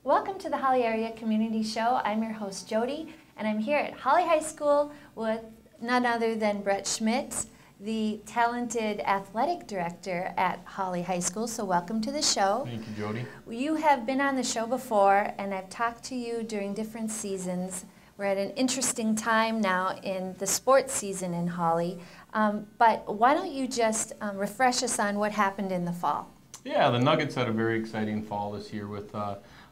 Welcome to the Hawley Area Community Show. I'm your host, Jody, and I'm here at Hawley High School with none other than Brett Schmidt, the talented athletic director at Hawley High School. So welcome to the show. Thank you, Jody. You have been on the show before, and I've talked to you during different seasons. We're at an interesting time now in the sports season in Hawley. But why don't you just refresh us on what happened in the fall? Yeah, the Nuggets had a very exciting fall this year with,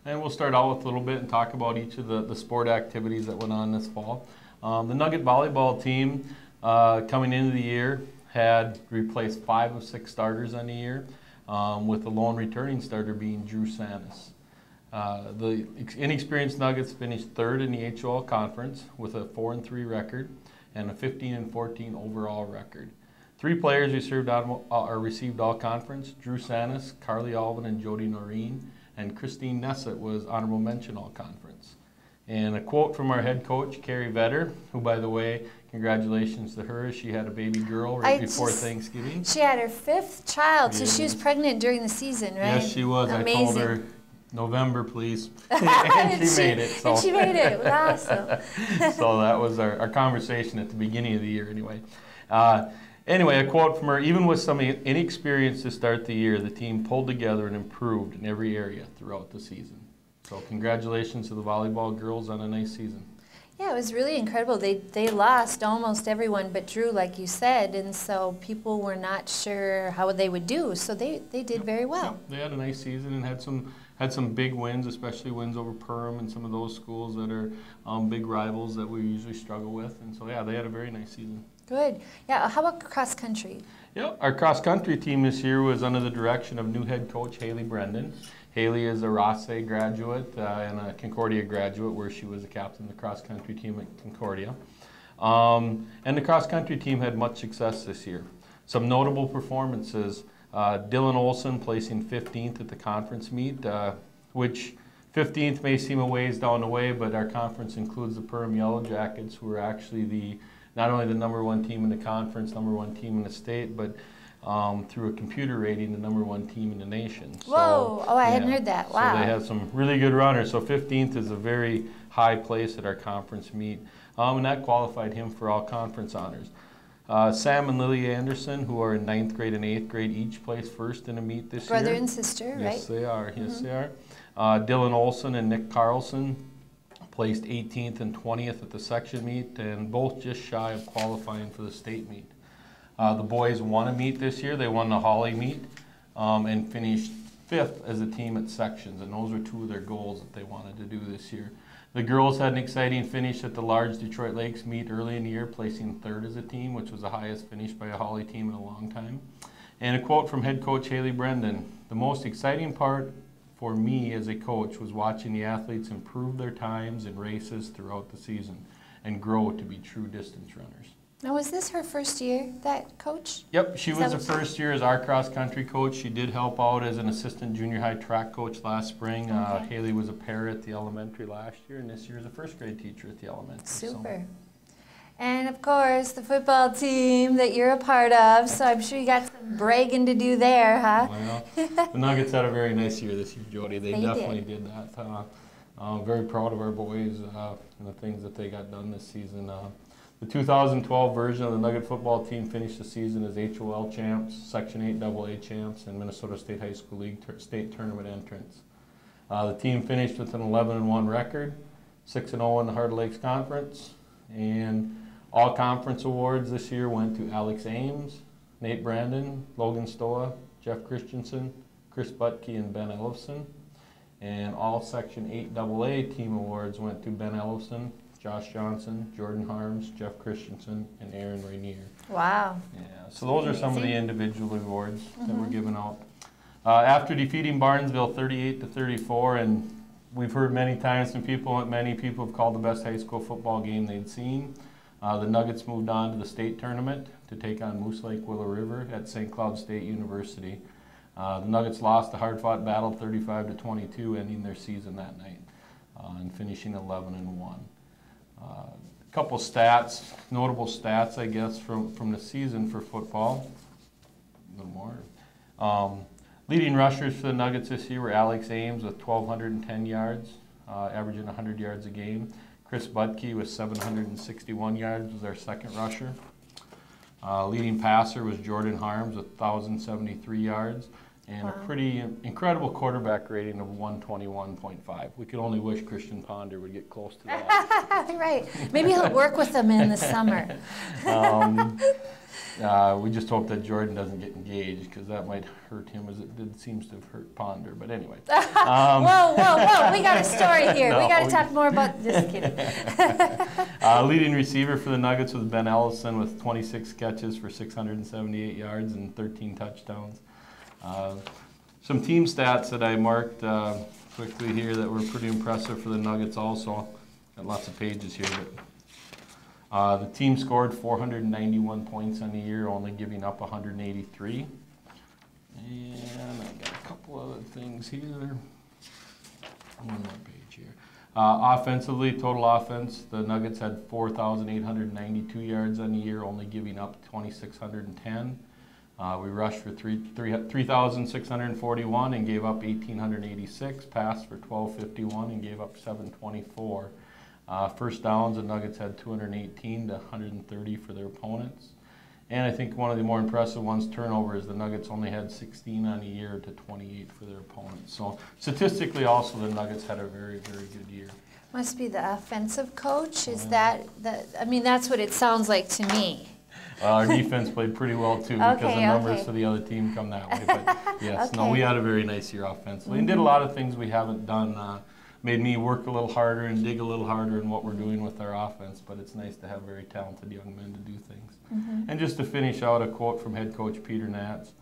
and we'll start out with a little bit and talk about each of the sport activities that went on this fall. The Nugget volleyball team coming into the year had replaced 5 of 6 starters on the year, with the lone returning starter being Drew Sanis. The inexperienced Nuggets finished 3rd in the HOL conference with a 4-3 record and a 15-14 overall record. 3 players received all conference: Drew Sanis, Carly Alvin, and Jody Noreen, and Christine Nessett was honorable mention all conference. And a quote from our head coach, Carrie Vetter, who, by the way, congratulations to her. She had a baby girl before Thanksgiving. She had her 5th child, so she was pregnant during the season, right? Yes, she was. Amazing. I told her, November, please. And she made it. So. And she made it. It was awesome. So that was our conversation at the beginning of the year anyway. Anyway, a quote from her: "Even with some inexperience to start the year, the team pulled together and improved in every area throughout the season." So congratulations to the volleyball girls on a nice season. Yeah, it was really incredible. They lost almost everyone but Drew, like you said, and so people were not sure how they would do. So they did very well. Yep. They had a nice season and had some big wins, especially wins over Perham and some of those schools that are big rivals that we usually struggle with. And so yeah, they had a very nice season. Good. Yeah. How about cross country? Yeah, our cross country team this year was under the direction of new head coach Haley Brendan. Haley is a Rosse graduate and a Concordia graduate, where she was the captain of the cross country team at Concordia. And the cross country team had much success this year. Some notable performances: Dylan Olson placing 15th at the conference meet, which 15th may seem a ways down the way, but our conference includes the Perham Yellow Jackets, who are actually not only the #1 team in the conference, #1 team in the state, but through a computer rating, the #1 team in the nation. Whoa! I hadn't heard that. Wow. So they have some really good runners. So 15th is a very high place at our conference meet, and that qualified him for all conference honors. Sam and Lily Anderson, who are in 9th grade and 8th grade, each placed 1st in a meet this year. Brother and sister, right? Yes, they are. Yes, they are. Dylan Olson and Nick Carlson placed 18th and 20th at the section meet, and both just shy of qualifying for the state meet. The boys won a meet this year. They won the Hawley meet and finished 5th as a team at sections, and those were 2 of their goals that they wanted to do this year. The girls had an exciting finish at the large Detroit Lakes meet early in the year, placing 3rd as a team, which was the highest finish by a Hawley team in a long time. And a quote from head coach Haley Brendan: "The most exciting part for me as a coach was watching the athletes improve their times in races throughout the season and grow to be true distance runners." Now, was this her first year, that coach? Yep, she was the first year as our cross-country coach. She did help out as an assistant junior high track coach last spring. Okay. Haley was a para at the elementary last year, and this year is a 1st grade teacher at the elementary. Super. So. And, of course, the football team that you're a part of, so I'm sure you got some bragging to do there, huh? Well, the Nuggets had a very nice year this year, Jody. They definitely did that. Very proud of our boys and the things that they got done this season. The 2012 version of the Nugget football team finished the season as HOL champs, Section 8 AA champs, and Minnesota State High School League state tournament entrants. The team finished with an 11-1 record, 6-0 in the Heart of Lakes Conference, and all conference awards this year went to Alex Ames, Nate Brandon, Logan Stoa, Jeff Christensen, Chris Butke, and Ben Ellefson. And all Section 8 AA team awards went to Ben Ellefson, Josh Johnson, Jordan Harms, Jeff Christensen, and Aaron Rainier. Wow. Yeah, so those are some of the individual awards that were given out. After defeating Barnesville 38-34, and we've heard many times from many people have called the best high school football game they'd seen, the Nuggets moved on to the state tournament to take on Moose Lake Willow River at St. Cloud State University. The Nuggets lost a hard-fought battle 35-22, ending their season that night and finishing 11-1. A couple stats, notable stats, I guess, from the season for football. A little more. Leading rushers for the Nuggets this year were Alex Ames with 1,210 yards, averaging 100 yards a game. Chris Butke with 761 yards was our second rusher. Leading passer was Jordan Harms with 1,073 yards and a pretty incredible quarterback rating of 121.5. We could only wish Christian Ponder would get close to that. Right. Maybe he'll work with them in the summer. We just hope that Jordan doesn't get engaged because that might hurt him as it seems to have hurt Ponder. But anyway. Whoa. We got a story here. No, we got to talk more about just kidding. Leading receiver for the Nuggets was Ben Ellison with 26 catches for 678 yards and 13 touchdowns. Some team stats that I marked quickly here that were pretty impressive for the Nuggets also. Got lots of pages here, but the team scored 491 points on the year, only giving up 183. And I got a couple other things here. One more page here. Offensively, total offense, the Nuggets had 4,892 yards on the year, only giving up 2,610. We rushed for 3,641 and gave up 1,886. Passed for 1,251 and gave up 724. First downs, the Nuggets had 218 to 130 for their opponents. And I think one of the more impressive ones, turnovers, the Nuggets only had 16 on the year to 28 for their opponents. So statistically also the Nuggets had a very, very good year. Must be the offensive coach. Is that I mean, that's what it sounds like to me. Our defense played pretty well too because the numbers for the other team come that way. But yes, no, we had a very nice year offensively and did a lot of things we haven't done. Made me work a little harder and dig a little harder in what we're doing with our offense, but it's nice to have very talented young men to do things. And just to finish out, a quote from head coach Peter Natz.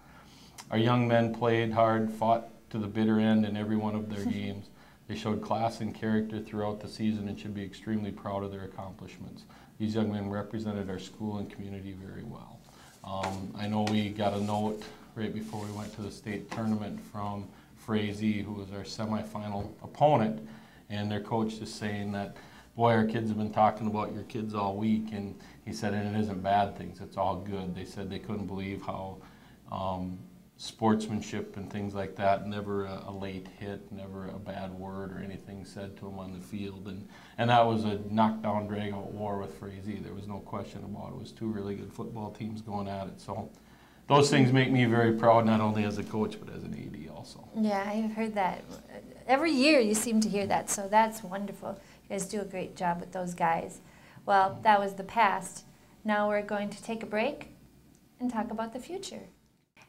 Our young men played hard, fought to the bitter end in every one of their games. They showed class and character throughout the season and should be extremely proud of their accomplishments. These young men represented our school and community very well. I know we got a note right before we went to the state tournament from Frazee, who was our semifinal opponent, and their coach is saying that, boy, our kids have been talking about your kids all week, and he said, and it isn't bad things, it's all good. They said they couldn't believe how sportsmanship and things like that, never a late hit, never a bad word or anything said to them on the field, and that was a knockdown, drag-out war with Frazee. There was no question about it. It was two really good football teams going at it, so those things make me very proud, not only as a coach, but as an AD also. Yeah, I've heard that. Every year you seem to hear that, so that's wonderful. You guys do a great job with those guys. Well, that was the past. Now we're going to take a break and talk about the future.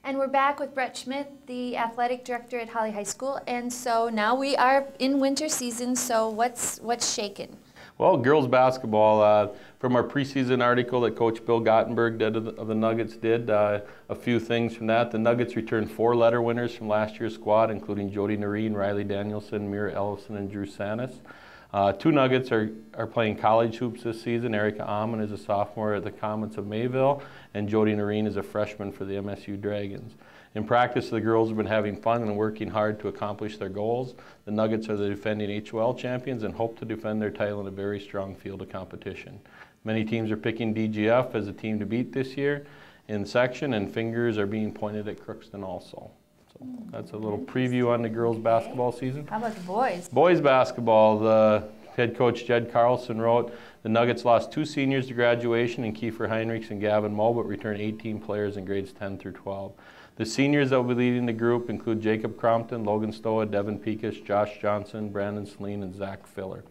And we're back with Brett Schmidt, the athletic director at Hawley High School. And so now we are in winter season, so what's shaking? Well, girls basketball, from our preseason article that Coach Bill Gottenberg did of the Nuggets a few things from that. The Nuggets returned 4 letter winners from last year's squad, including Jody Noreen, Riley Danielson, Mira Ellison, and Drew Sanis. 2 Nuggets are playing college hoops this season. Erica Amon is a sophomore at the Comets of Mayville, and Jody Noreen is a freshman for the MSU Dragons. In practice, the girls have been having fun and working hard to accomplish their goals. The Nuggets are the defending HOL champions and hope to defend their title in a very strong field of competition. Many teams are picking DGF as a team to beat this year in section, and fingers are being pointed at Crookston also. So that's a little preview on the girls' basketball season. How about the boys? Boys basketball, the head coach Jed Carlson wrote, the Nuggets lost 2 seniors to graduation in Kiefer Heinrichs and Gavin Moe, but returned 18 players in grades 10 through 12. The seniors that will be leading the group include Jacob Crompton, Logan Stoa, Devin Pekish, Josh Johnson, Brandon Celine, and Zach Filler.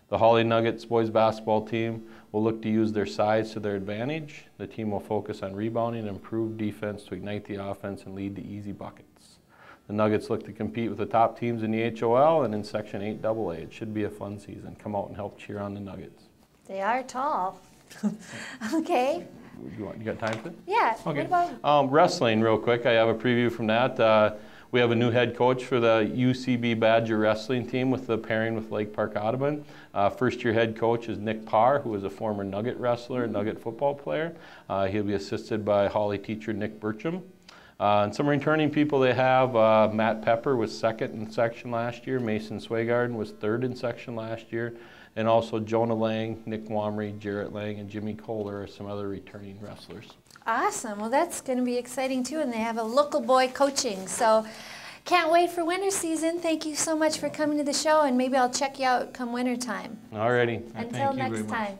The Hawley Nuggets boys basketball team will look to use their size to their advantage. The team will focus on rebounding and improve defense to ignite the offense and lead to easy buckets. The Nuggets look to compete with the top teams in the HOL and in Section 8AA. It should be a fun season. Come out and help cheer on the Nuggets. They are tall. Okay. You got time for it? Yeah. Okay. What about wrestling, real quick. I have a preview from that. We have a new head coach for the UCB Badger wrestling team with the pairing with Lake Park Audubon. First-year head coach is Nick Parr, who is a former Nugget wrestler and Nugget football player. He'll be assisted by Hawley teacher Nick Burcham. And some returning people they have, Matt Pepper was 2nd in section last year, Mason Swaygarden was 3rd in section last year, and also Jonah Lang, Nick Womry, Jarrett Lang, and Jimmy Kohler are some other returning wrestlers. Awesome. Well, that's going to be exciting too, and they have a local boy coaching. So can't wait for winter season. Thank you so much for coming to the show, and maybe I'll check you out come winter time. Alrighty. Until Thank you very next much. time.